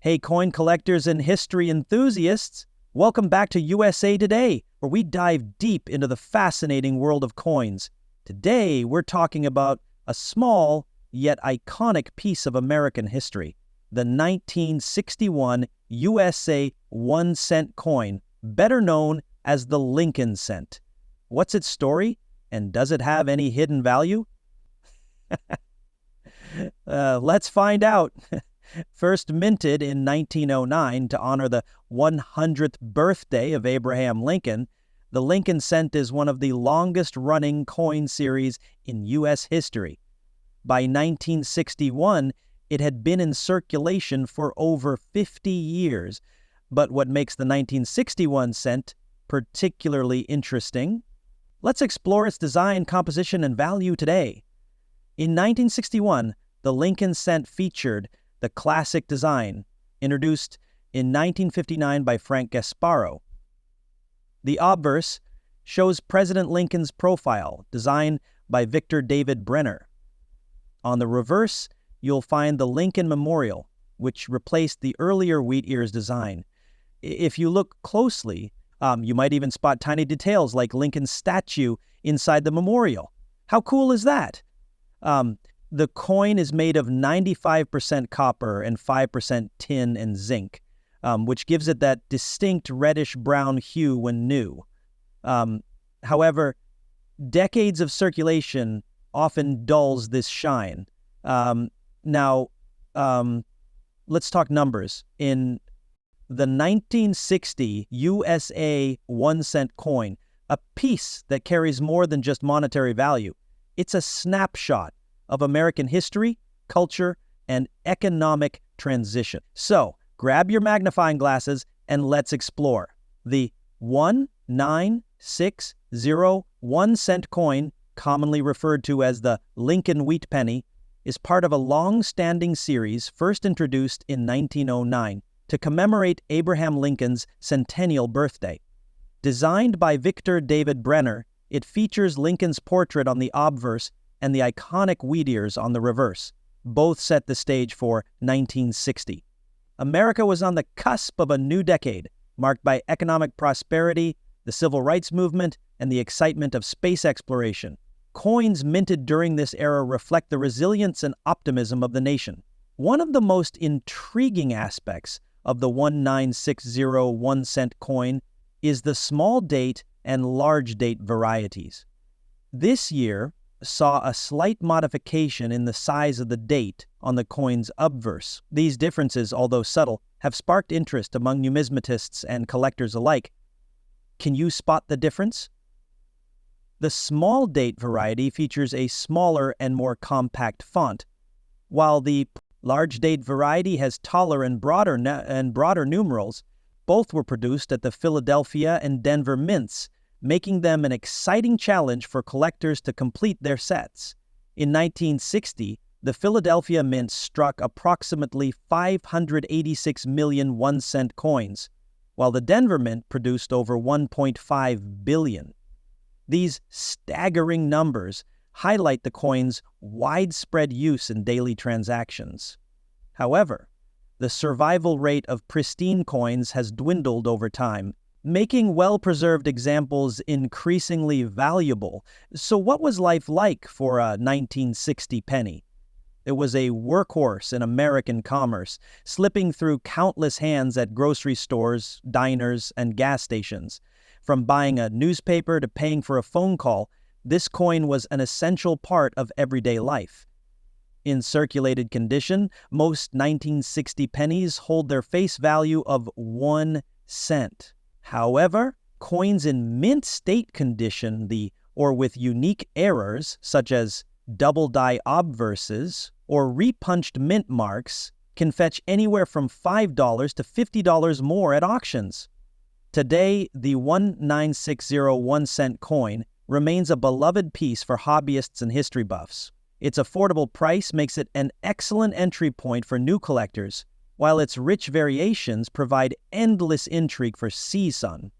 Hey, coin collectors and history enthusiasts, welcome back to USA Today, where we dive deep into the fascinating world of coins. Today, we're talking about a small yet iconic piece of American history, the 1961 USA 1-cent coin, better known as the Lincoln cent. What's its story, and does it have any hidden value? Let's find out. First minted in 1909 to honor the 100th birthday of Abraham Lincoln, the Lincoln cent is one of the longest-running coin series in U.S. history. By 1961, it had been in circulation for over 50 years. But what makes the 1961 cent particularly interesting? Let's explore its design, composition, and value today. In 1961, the Lincoln cent featured the classic design, introduced in 1959 by Frank Gasparro. The obverse shows President Lincoln's profile, designed by Victor David Brenner. On the reverse, you'll find the Lincoln Memorial, which replaced the earlier wheat ears design. If you look closely, you might even spot tiny details like Lincoln's statue inside the memorial. How cool is that? The coin is made of 95% copper and 5% tin and zinc, which gives it that distinct reddish-brown hue when new. However, decades of circulation often dulls this shine. Now, let's talk numbers. In the 1960 USA 1-cent coin, a piece that carries more than just monetary value, it's a snapshot of American history, culture, and economic transition. So, grab your magnifying glasses and let's explore. The 1960 1-cent coin, commonly referred to as the Lincoln Wheat Penny, is part of a long-standing series first introduced in 1909 to commemorate Abraham Lincoln's centennial birthday. Designed by Victor David Brenner, it features Lincoln's portrait on the obverse and the iconic wheat ears on the reverse. Both set the stage for 1960. America was on the cusp of a new decade, marked by economic prosperity, the civil rights movement, and the excitement of space exploration. Coins minted during this era reflect the resilience and optimism of the nation. One of the most intriguing aspects of the 1960 1-cent coin is the small date and large date varieties. This year saw a slight modification in the size of the date on the coin's obverse. These differences, although subtle, have sparked interest among numismatists and collectors alike. Can you spot the difference? The small date variety features a smaller and more compact font, while the large date variety has taller and broader numerals. Both were produced at the Philadelphia and Denver mints, making them an exciting challenge for collectors to complete their sets. In 1960, the Philadelphia Mint struck approximately 586 million 1-cent coins, while the Denver Mint produced over 1.5 billion. These staggering numbers highlight the coin's widespread use in daily transactions. However, the survival rate of pristine coins has dwindled over time, making well-preserved examples increasingly valuable. So what was life like for a 1960 penny? It was a workhorse in American commerce, slipping through countless hands at grocery stores, diners, and gas stations. From buying a newspaper to paying for a phone call, this coin was an essential part of everyday life. In circulated condition, most 1960 pennies hold their face value of 1 cent. However, coins in mint state condition, or with unique errors, such as double die obverses or repunched mint marks, can fetch anywhere from $5 to $50 more at auctions. Today, the 1960 1-cent coin remains a beloved piece for hobbyists and history buffs. Its affordable price makes it an excellent entry point for new collectors, while its rich variations provide endless intrigue for season.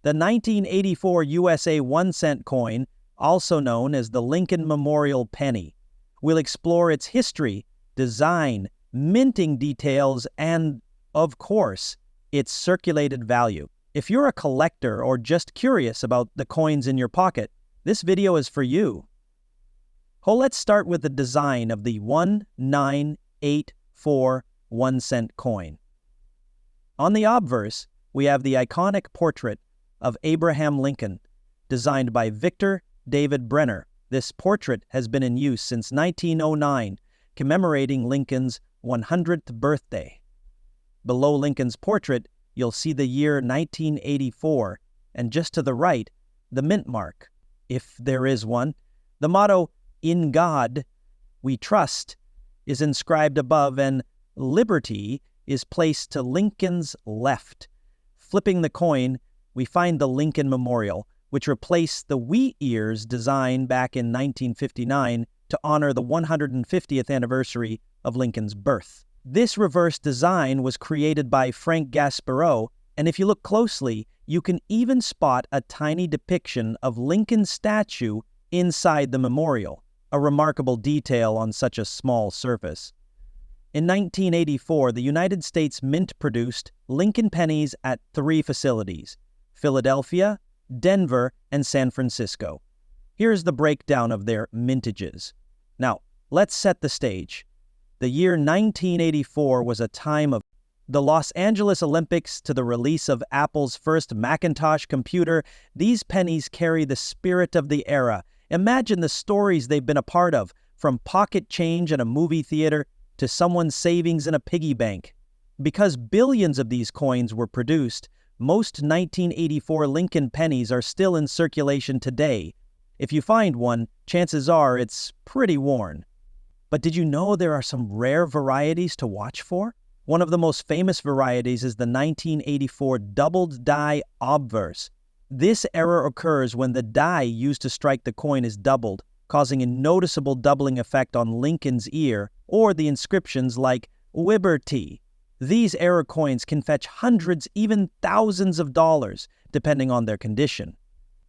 The 1984 USA 1-cent coin, also known as the Lincoln Memorial Penny, will explore its history, design, minting details, and Of course, its circulated value. If you're a collector or just curious about the coins in your pocket, this video is for you. Let's start with the design of the 1984 1-cent coin. On the obverse, we have the iconic portrait of Abraham Lincoln, designed by Victor David Brenner. This portrait has been in use since 1909, commemorating Lincoln's 100th birthday. Below Lincoln's portrait, you'll see the year 1984, and just to the right, the mint mark, if there is one. The motto, "In God We Trust," is inscribed above, and "Liberty" is placed to Lincoln's left. Flipping the coin, we find the Lincoln Memorial, which replaced the wheat ears design back in 1959 to honor the 150th anniversary of Lincoln's birth. This reverse design was created by Frank Gaspereau, and if you look closely, you can even spot a tiny depiction of Lincoln's statue inside the memorial, a remarkable detail on such a small surface. In 1984, the United States Mint produced Lincoln pennies at 3 facilities: Philadelphia, Denver, and San Francisco. Here's the breakdown of their mintages. Now, let's set the stage. The year 1984 was a time of the Los Angeles Olympics to the release of Apple's first Macintosh computer. These pennies carry the spirit of the era. Imagine the stories they've been a part of, from pocket change in a movie theater to someone's savings in a piggy bank. Because billions of these coins were produced, most 1984 Lincoln pennies are still in circulation today. If you find one, chances are it's pretty worn. But did you know there are some rare varieties to watch for? One of the most famous varieties is the 1984 doubled die obverse. This error occurs when the die used to strike the coin is doubled, causing a noticeable doubling effect on Lincoln's ear or the inscriptions like "Liberty." These error coins can fetch hundreds, even thousands of dollars, depending on their condition.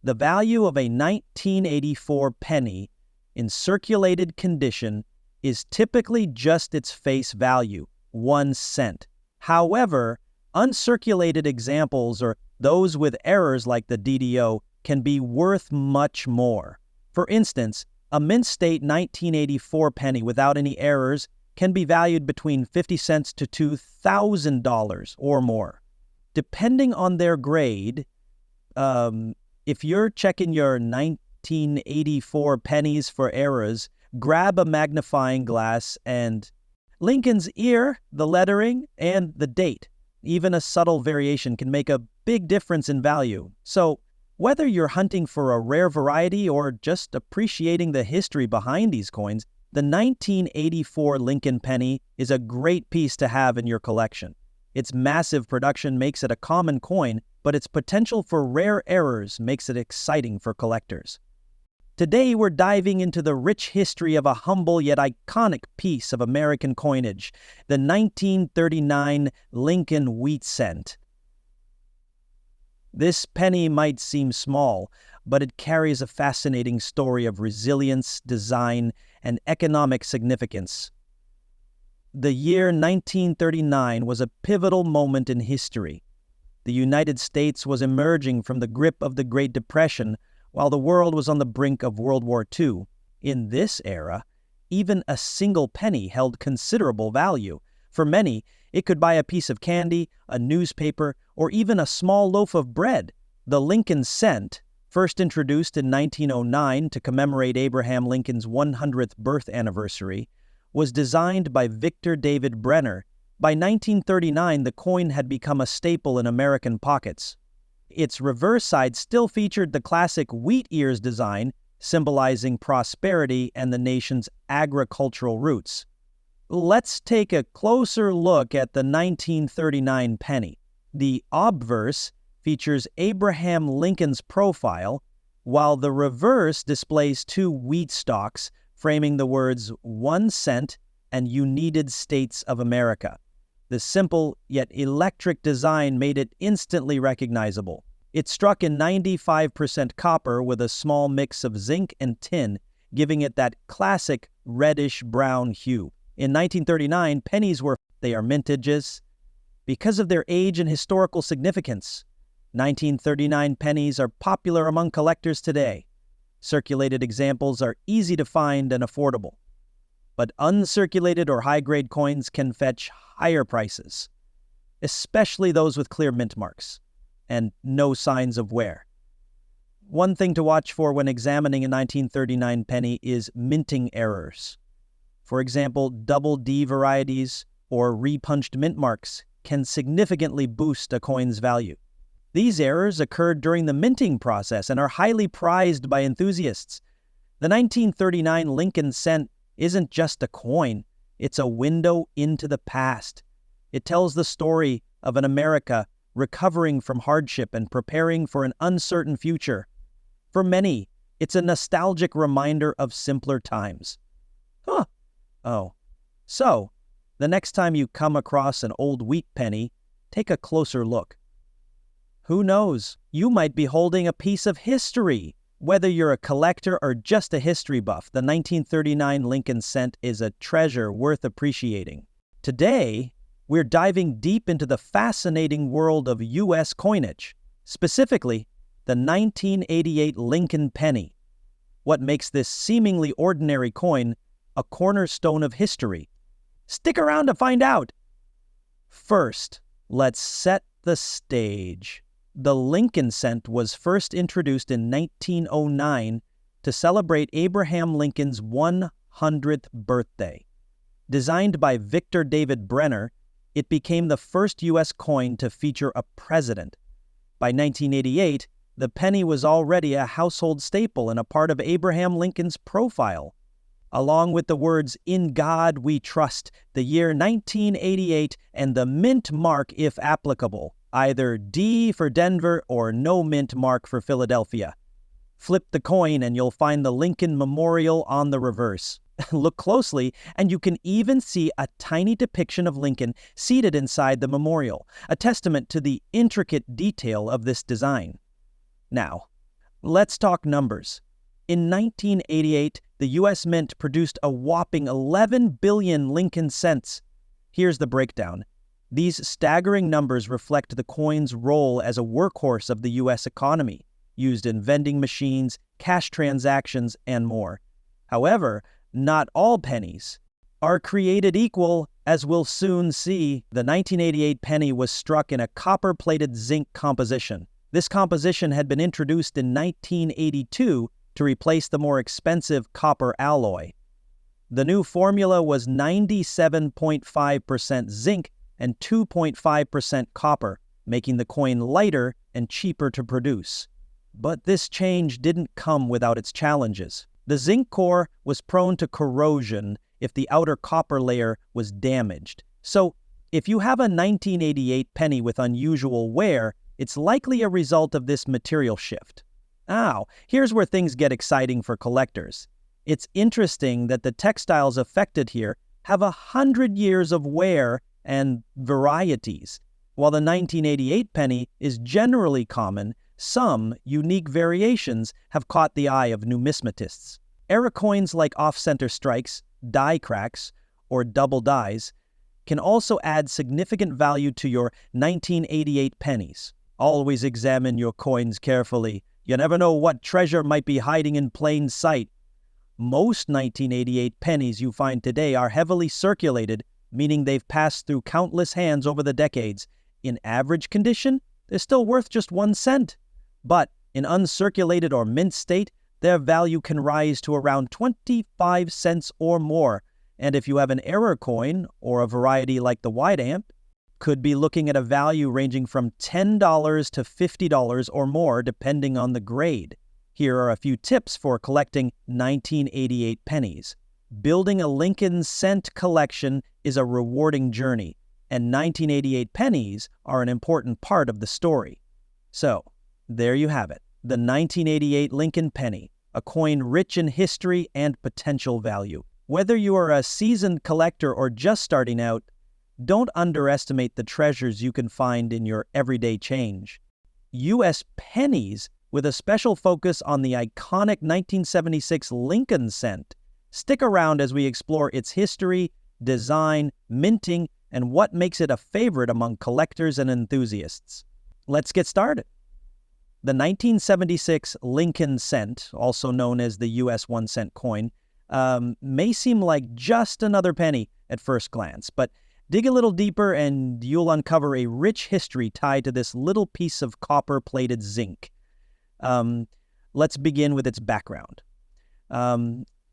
The value of a 1984 penny in circulated condition is typically just its face value, 1 cent. However, uncirculated examples or those with errors like the DDO can be worth much more. For instance, a mint state 1984 penny without any errors can be valued between 50 cents to $2,000 or more. Depending on their grade, if you're checking your 1984 pennies for errors, grab a magnifying glass and Lincoln's ear, the lettering, and the date. Even a subtle variation can make a big difference in value. So, whether you're hunting for a rare variety or just appreciating the history behind these coins, the 1984 Lincoln penny is a great piece to have in your collection. Its massive production makes it a common coin, but its potential for rare errors makes it exciting for collectors. Today, we're diving into the rich history of a humble yet iconic piece of American coinage, the 1939 Lincoln wheat cent. This penny might seem small, but it carries a fascinating story of resilience, design, and economic significance. The year 1939 was a pivotal moment in history. The United States was emerging from the grip of the Great Depression, while the world was on the brink of World War II. In this era, even a single penny held considerable value. For many, it could buy a piece of candy, a newspaper, or even a small loaf of bread. The Lincoln cent, first introduced in 1909 to commemorate Abraham Lincoln's 100th birth anniversary, was designed by Victor David Brenner. By 1939, the coin had become a staple in American pockets. Its reverse side still featured the classic wheat ears design, symbolizing prosperity and the nation's agricultural roots. Let's take a closer look at the 1939 penny. The obverse features Abraham Lincoln's profile, while the reverse displays 2 wheat stalks framing the words 1 cent and United States of America. The simple yet electric design made it instantly recognizable. It struck in 95% copper with a small mix of zinc and tin, giving it that classic reddish-brown hue. In 1939, pennies were, they are mintages. because of their age and historical significance. 1939 pennies are popular among collectors today. Circulated examples are easy to find and affordable. But uncirculated or high-grade coins can fetch higher prices, especially those with clear mint marks and no signs of wear. One thing to watch for when examining a 1939 penny is minting errors. For example, double D varieties or repunched mint marks can significantly boost a coin's value. These errors occurred during the minting process and are highly prized by enthusiasts. The 1939 Lincoln cent isn't just a coin, it's a window into the past. It tells the story of an America recovering from hardship and preparing for an uncertain future. For many, it's a nostalgic reminder of simpler times. So, the next time you come across an old wheat penny, take a closer look. Who knows, you might be holding a piece of history. Whether you're a collector or just a history buff, the 1939 Lincoln cent is a treasure worth appreciating. Today, we're diving deep into the fascinating world of U.S. coinage, specifically the 1988 Lincoln penny. What makes this seemingly ordinary coin a cornerstone of history? Stick around to find out! First, let's set the stage. The Lincoln cent was first introduced in 1909 to celebrate Abraham Lincoln's 100th birthday. Designed by Victor David Brenner, it became the first U.S. coin to feature a president. By 1988, the penny was already a household staple and a part of Abraham Lincoln's profile. Along with the words, "In God We Trust," the year 1988, and the mint mark if applicable, either D for Denver or no mint mark for Philadelphia. Flip the coin and you'll find the Lincoln Memorial on the reverse. Look closely and you can even see a tiny depiction of Lincoln seated inside the memorial, a testament to the intricate detail of this design. Now, let's talk numbers. In 1988, the U.S. Mint produced a whopping 11 billion Lincoln cents. Here's the breakdown. These staggering numbers reflect the coin's role as a workhorse of the U.S. economy, used in vending machines, cash transactions, and more. However, not all pennies are created equal, as we'll soon see. The 1988 penny was struck in a copper-plated zinc composition. This composition had been introduced in 1982 to replace the more expensive copper alloy. The new formula was 97.5% zinc and 2.5% copper, making the coin lighter and cheaper to produce. But this change didn't come without its challenges. The zinc core was prone to corrosion if the outer copper layer was damaged. So, if you have a 1988 penny with unusual wear, it's likely a result of this material shift. Now, here's where things get exciting for collectors. It's interesting that the textiles affected here have 100 years of wear and varieties. While the 1988 penny is generally common, some unique variations have caught the eye of numismatists. Era coins like off-center strikes, die cracks, or double dies can also add significant value to your 1988 pennies. Always examine your coins carefully. You never know what treasure might be hiding in plain sight. Most 1988 pennies you find today are heavily circulated, meaning they've passed through countless hands over the decades. In average condition, they're still worth just 1 cent. But in uncirculated or mint state, their value can rise to around 25 cents or more. And if you have an error coin, or a variety like the wide amp, could be looking at a value ranging from $10 to $50 or more depending on the grade. Here are a few tips for collecting 1988 pennies. Building a Lincoln cent collection is a rewarding journey, and 1988 pennies are an important part of the story. So, there you have it, the 1988 Lincoln penny, a coin rich in history and potential value. Whether you are a seasoned collector or just starting out, don't underestimate the treasures you can find in your everyday change. U.S. pennies, with a special focus on the iconic 1976 Lincoln cent. Stick around as we explore its history, design, minting, and what makes it a favorite among collectors and enthusiasts. Let's get started. The 1976 Lincoln cent, also known as the U.S. 1-cent coin, may seem like just another penny at first glance, but dig a little deeper and you'll uncover a rich history tied to this little piece of copper-plated zinc. Let's begin with its background.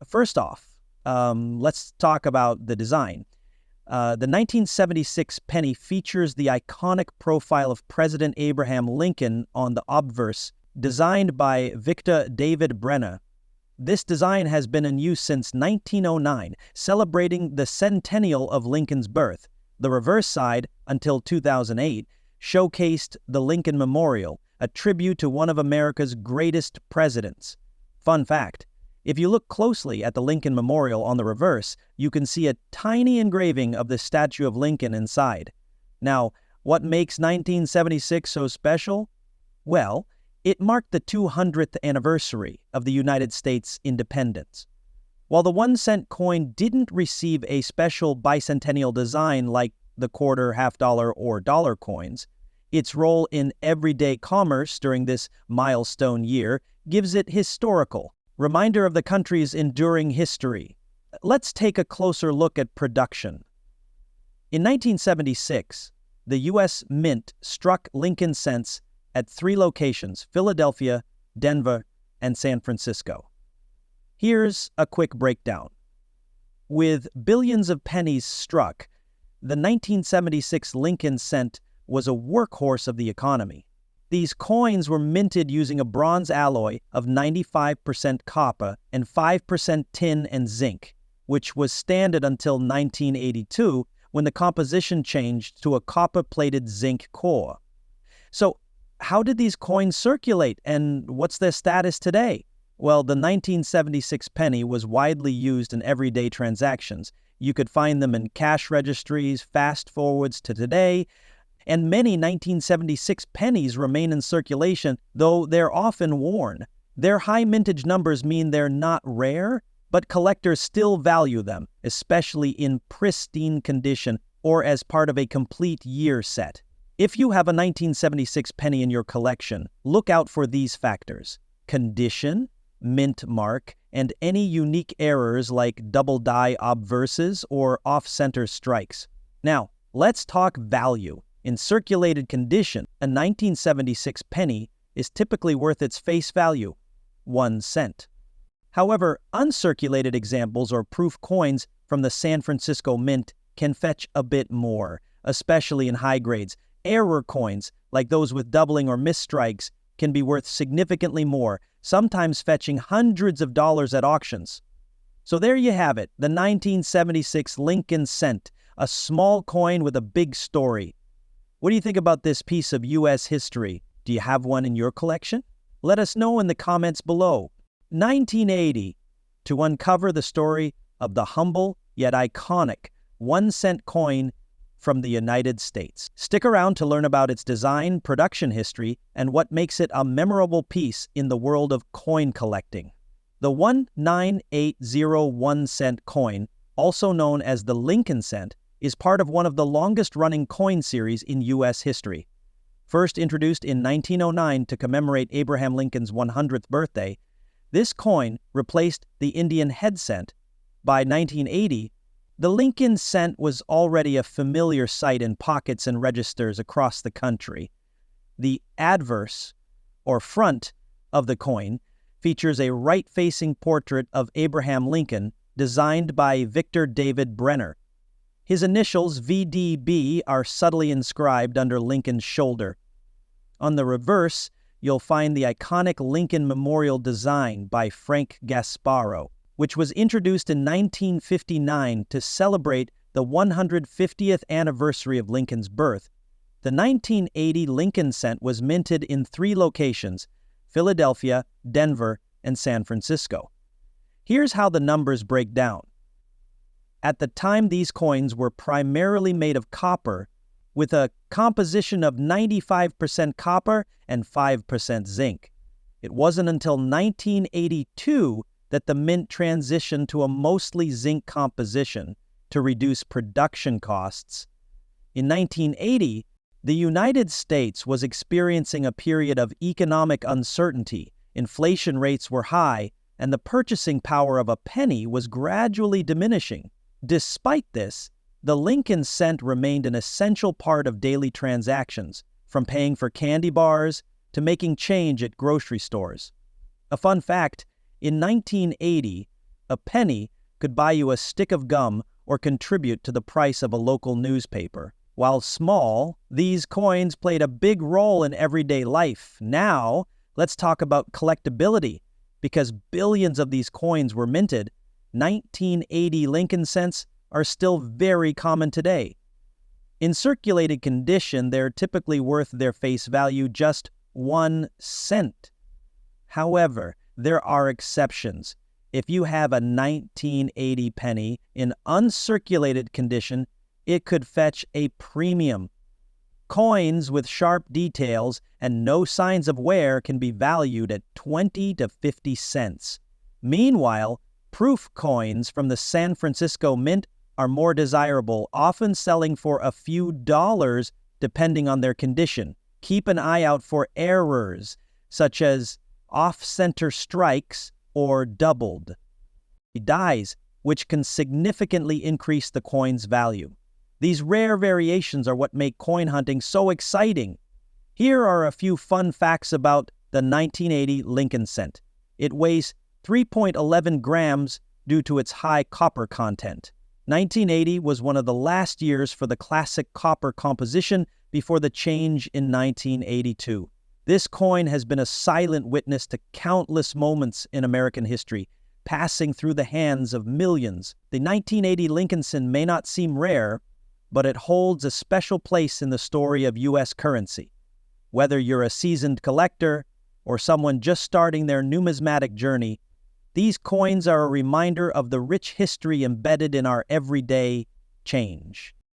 First off, let's talk about the design. The 1976 penny features the iconic profile of President Abraham Lincoln on the obverse, designed by Victor David Brenner. This design has been in use since 1909, celebrating the centennial of Lincoln's birth. The reverse side, until 2008, showcased the Lincoln Memorial, a tribute to one of America's greatest presidents. Fun fact: if you look closely at the Lincoln Memorial on the reverse, you can see a tiny engraving of the statue of Lincoln inside. Now, what makes 1976 so special? Well, it marked the 200th anniversary of the United States independence. While the 1-cent coin didn't receive a special bicentennial design like the quarter, half-dollar, or dollar coins, its role in everyday commerce during this milestone year gives it historical reminder of the country's enduring history. Let's take a closer look at production. In 1976, the U.S. Mint struck Lincoln cents at 3 locations: Philadelphia, Denver, and San Francisco. Here's a quick breakdown. With billions of pennies struck, the 1976 Lincoln cent was a workhorse of the economy. These coins were minted using a bronze alloy of 95% copper and 5% tin and zinc, which was standard until 1982, when the composition changed to a copper-plated zinc core. So, how did these coins circulate, and what's their status today? Well, the 1976 penny was widely used in everyday transactions. You could find them in cash registries, fast forwards to today, and many 1976 pennies remain in circulation, though they're often worn. Their high mintage numbers mean they're not rare, but collectors still value them, especially in pristine condition or as part of a complete year set. If you have a 1976 penny in your collection, look out for these factors: condition, mint mark, and any unique errors like double die obverses or off-center strikes. Now, let's talk value. In circulated condition, a 1976 penny is typically worth its face value, 1 cent. However, uncirculated examples or proof coins from the San Francisco Mint can fetch a bit more, especially in high grades. Error coins, like those with doubling or misstrikes, can be worth significantly more, sometimes fetching hundreds of dollars at auctions. So there you have it, the 1976 Lincoln cent, a small coin with a big story. What do you think about this piece of U.S. history? Do you have one in your collection? Let us know in the comments below. 1980, to uncover the story of the humble yet iconic 1-cent coin from the United States. Stick around to learn about its design, production history, and what makes it a memorable piece in the world of coin collecting. The 1980 cent coin, also known as the Lincoln cent, is part of one of the longest-running coin series in U.S. history. First introduced in 1909 to commemorate Abraham Lincoln's 100th birthday, this coin replaced the Indian head cent. By 1980, the Lincoln cent was already a familiar sight in pockets and registers across the country. The adverse, or front, of the coin features a right-facing portrait of Abraham Lincoln designed by Victor David Brenner. His initials, VDB, are subtly inscribed under Lincoln's shoulder. On the reverse, you'll find the iconic Lincoln Memorial design by Frank Gasparo, which was introduced in 1959 to celebrate the 150th anniversary of Lincoln's birth. The 1980 Lincoln cent was minted in 3 locations: Philadelphia, Denver, and San Francisco. Here's how the numbers break down. At the time, these coins were primarily made of copper, with a composition of 95% copper and 5% zinc. It wasn't until 1982 that the mint transitioned to a mostly zinc composition to reduce production costs In 1980, the United States was experiencing a period of economic uncertainty, inflation rates were high, and the purchasing power of a penny was gradually diminishing. Despite this, the Lincoln cent remained an essential part of daily transactions, from paying for candy bars to making change at grocery stores. A fun fact, in 1980, a penny could buy you a stick of gum or contribute to the price of a local newspaper. While small, these coins played a big role in everyday life. Now, let's talk about collectability. Because billions of these coins were minted, 1980 Lincoln cents are still very common today. In circulated condition, they're typically worth their face value just 1 cent. However, there are exceptions. If you have a 1980 penny in uncirculated condition, it could fetch a premium. Coins with sharp details and no signs of wear can be valued at 20 to 50 cents. Meanwhile, proof coins from the San Francisco Mint are more desirable, often selling for a few dollars depending on their condition. Keep an eye out for errors, such as off-center strikes or doubled dies, which can significantly increase the coin's value. These rare variations are what make coin hunting so exciting. Here are a few fun facts about the 1980 Lincoln cent. It weighs 3.11 grams due to its high copper content. 1980 was one of the last years for the classic copper composition before the change in 1982. This coin has been a silent witness to countless moments in American history, passing through the hands of millions. The 1980 Lincoln cent may not seem rare, but it holds a special place in the story of U.S. currency. Whether you're a seasoned collector or someone just starting their numismatic journey, these coins are a reminder of the rich history embedded in our everyday change.